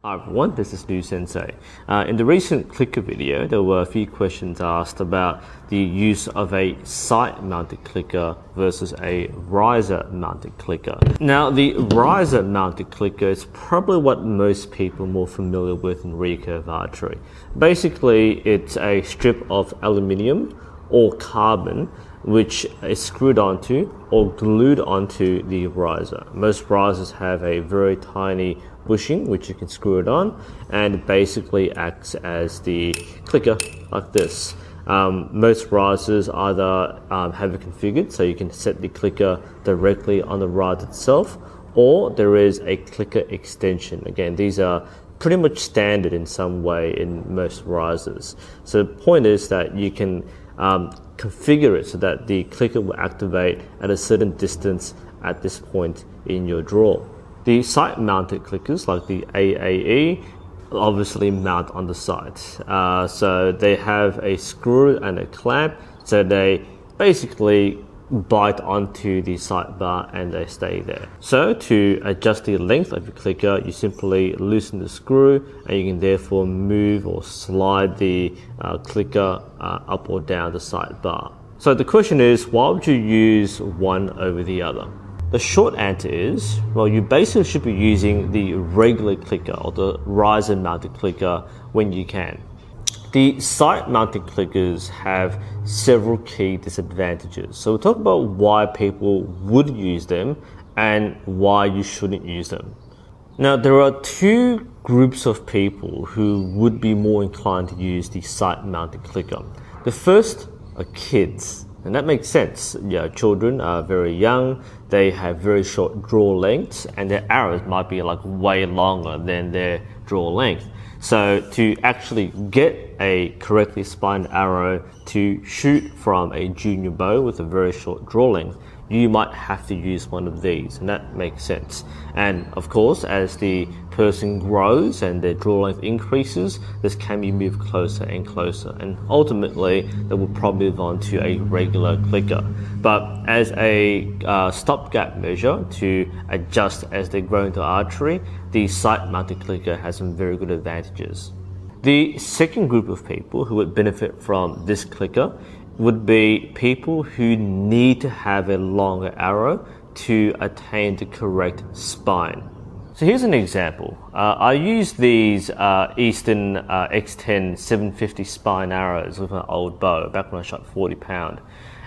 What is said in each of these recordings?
Hi everyone, this is New Sensei. In the recent clicker video, there were a few questions asked about the use of a site-mounted clicker versus a riser-mounted clicker. Now, the riser-mounted clicker is probably what most people are more familiar with in recurve archery. Basically, it's a strip of aluminium or carbon which is screwed onto or glued onto the riser. Most risers have a very tiny bushing which you can screw it on, and it basically acts as the clicker like this. Most risers either have it configured so you can set the clicker directly on the riser itself, or there is a clicker extension. Again, these are pretty much standard in some way in most risers. So the point is that you can configure it so that the clicker will activate at a certain distance at this point in your draw. The site-mounted clickers, like the AAE, obviously mount on the site. So they have a screw and a clamp, so they basically bite onto the sight bar and they stay there. So to adjust the length of your clicker, you simply loosen the screw and you can therefore move or slide the clicker up or down the sight bar. So the question is, why would you use one over the other? The short answer is, well, you basically should be using the regular clicker or the riser mounted clicker when you can. The site-mounted clickers have several key disadvantages. So we'll talk about why people would use them and why you shouldn't use them. Now, there are two groups of people who would be more inclined to use the site-mounted clicker. The first are kids, and that makes sense. Children are very young, they have very short draw lengths, and their arrows might be like way longer than their draw length. So to actually get a correctly spined arrow to shoot from a junior bow with a very short draw length, you might have to use one of these, and that makes sense. And of course, as the person grows and their draw length increases, this can be moved closer and closer, and ultimately they will probably move on to a regular clicker. But as a stopgap measure to adjust as they grow into archery, the site-mounted clicker has some very good advantages. The second group of people who would benefit from this clicker would be people who need to have a longer arrow to attain the correct spine. So here's an example. I used these Easton X10 750 spine arrows with my old bow back when I shot 40 pound.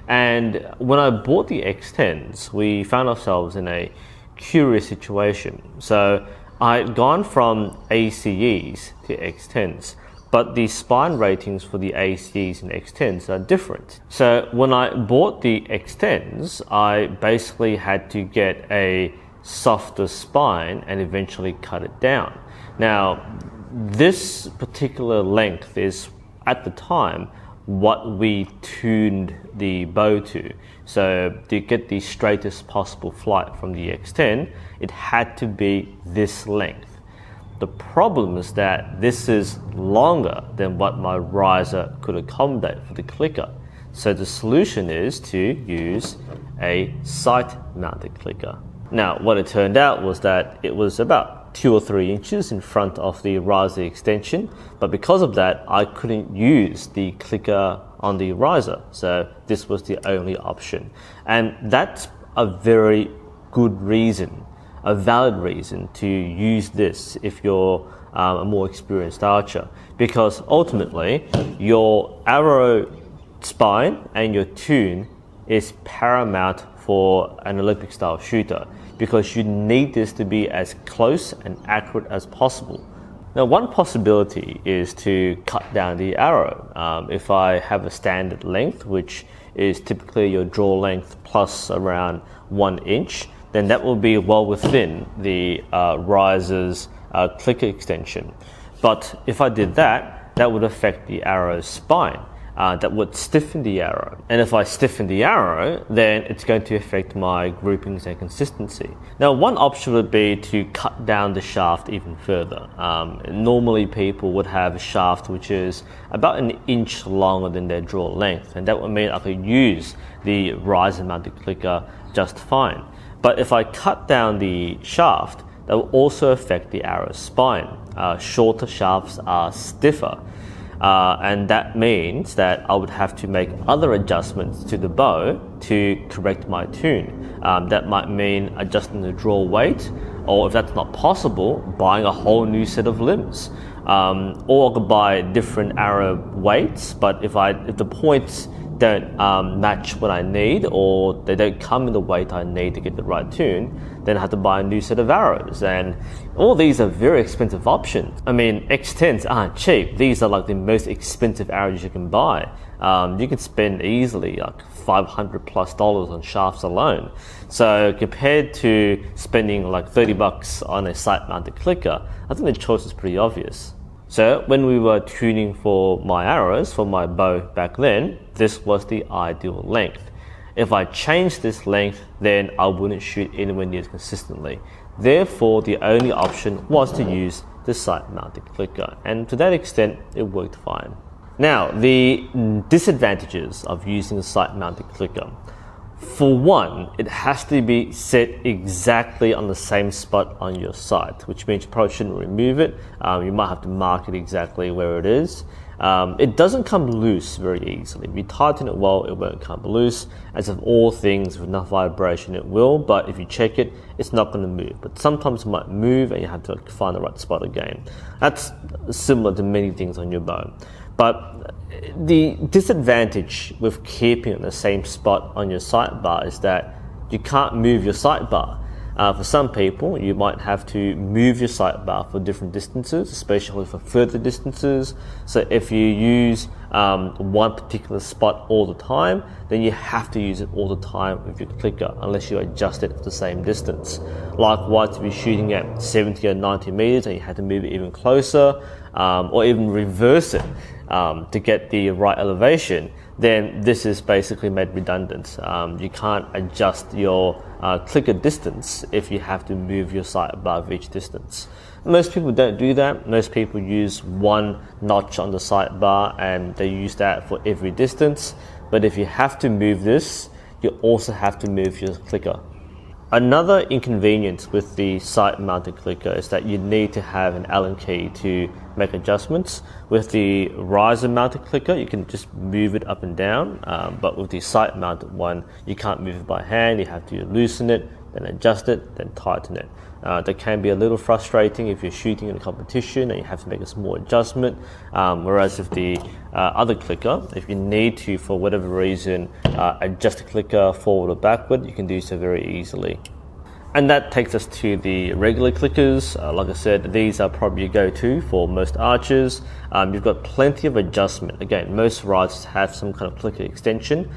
And when I bought the X10s, we found ourselves in a curious situation. So I'd gone from ACEs to X10s, but the spine ratings for the ACEs and X10s are different. So when I bought the X10s, I basically had to get a softer spine and eventually cut it down. Now, this particular length is, at the time, what we tuned the bow to. So to get the straightest possible flight from the X10, it had to be this length. The problem is that this is longer than what my riser could accommodate for the clicker. So the solution is to use a site-mounted clicker. Now, what it turned out was that it was about 2 or 3 inches in front of the riser extension, but because of that, I couldn't use the clicker on the riser. So this was the only option. And that's a very good reason, a valid reason to use this if you're a more experienced archer, because ultimately your arrow spine and your tune is paramount for an Olympic style shooter, because you need this to be as close and accurate as possible. Now, one possibility is to cut down the arrow. If I have a standard length, which is typically your draw length plus around 1 inch, then that will be well within the riser's clicker extension. But if I did that, that would affect the arrow's spine. That would stiffen the arrow. And if I stiffen the arrow, then it's going to affect my groupings and consistency. Now, one option would be to cut down the shaft even further. Normally people would have a shaft which is about 1 inch longer than their draw length, and that would mean I could use the riser mounted clicker just fine. But if I cut down the shaft, that will also affect the arrow's spine. Shorter shafts are stiffer, and that means that I would have to make other adjustments to the bow to correct my tune. That might mean adjusting the draw weight, or if that's not possible, buying a whole new set of limbs. Or I could buy different arrow weights, but if the points don't match what I need, or they don't come in the weight I need to get the right tune, then I have to buy a new set of arrows. And all these are very expensive options. I mean, X10s aren't cheap. These are like the most expensive arrows you can buy. You can spend easily like $500+ on shafts alone. So compared to spending like $30 on a sight-mounted clicker, I think the choice is pretty obvious. So when we were tuning for my arrows, for my bow back then, this was the ideal length. If I changed this length, then I wouldn't shoot anywhere near as consistently. Therefore, the only option was to use the sight-mounted clicker, and to that extent, it worked fine. Now, the disadvantages of using a sight-mounted clicker. For one, it has to be set exactly on the same spot on your sight, which means you probably shouldn't remove it. You might have to mark it exactly where it is. It doesn't come loose very easily. If you tighten it well, it won't come loose. As of all things, with enough vibration, it will, but if you check it, it's not going to move. But sometimes it might move and you have to find the right spot again. That's similar to many things on your bow. But the disadvantage with keeping it in the same spot on your sight bar is that you can't move your sight bar. For some people, you might have to move your sight bar for different distances, especially for further distances. So if you use one particular spot all the time, then you have to use it all the time with your clicker, unless you adjust it for the same distance. Likewise, if you're shooting at 70 or 90 meters and you have to move it even closer, or even reverse it to get the right elevation, then this is basically made redundant. You can't adjust your clicker distance if you have to move your sight above each distance. Most people don't do that. Most people use one notch on the sight bar and they use that for every distance. But if you have to move this, you also have to move your clicker. Another inconvenience with the sight-mounted clicker is that you need to have an Allen key to make adjustments. With the riser-mounted clicker, you can just move it up and down, but with the sight-mounted one, you can't move it by hand. You have to loosen it, then adjust it, then tighten it. That can be a little frustrating if you're shooting in a competition and you have to make a small adjustment, whereas with the other clicker, if you need to, for whatever reason, adjust the clicker forward or backward, you can do so very easily. And that takes us to the regular clickers. Like I said, these are probably your go-to for most archers. You've got plenty of adjustment. Again, most risers have some kind of clicker extension.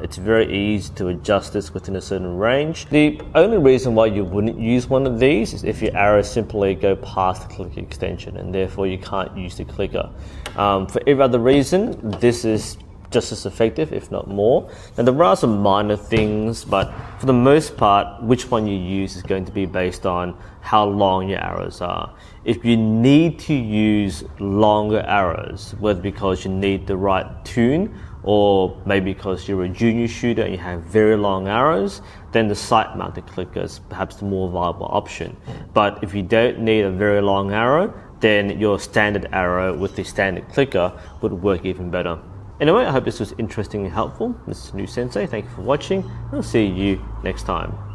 It's very easy to adjust this within a certain range. The only reason why you wouldn't use one of these is if your arrows simply go past the clicker extension and therefore you can't use the clicker. For every other reason, this is just as effective, if not more. Now there are some minor things, but for the most part, which one you use is going to be based on how long your arrows are. If you need to use longer arrows, whether because you need the right tune or maybe because you're a junior shooter and you have very long arrows, then the sight-mounted clicker is perhaps the more viable option. But if you don't need a very long arrow, then your standard arrow with the standard clicker would work even better. Anyway, I hope this was interesting and helpful. This is New Sensei. Thank you for watching. I'll see you next time.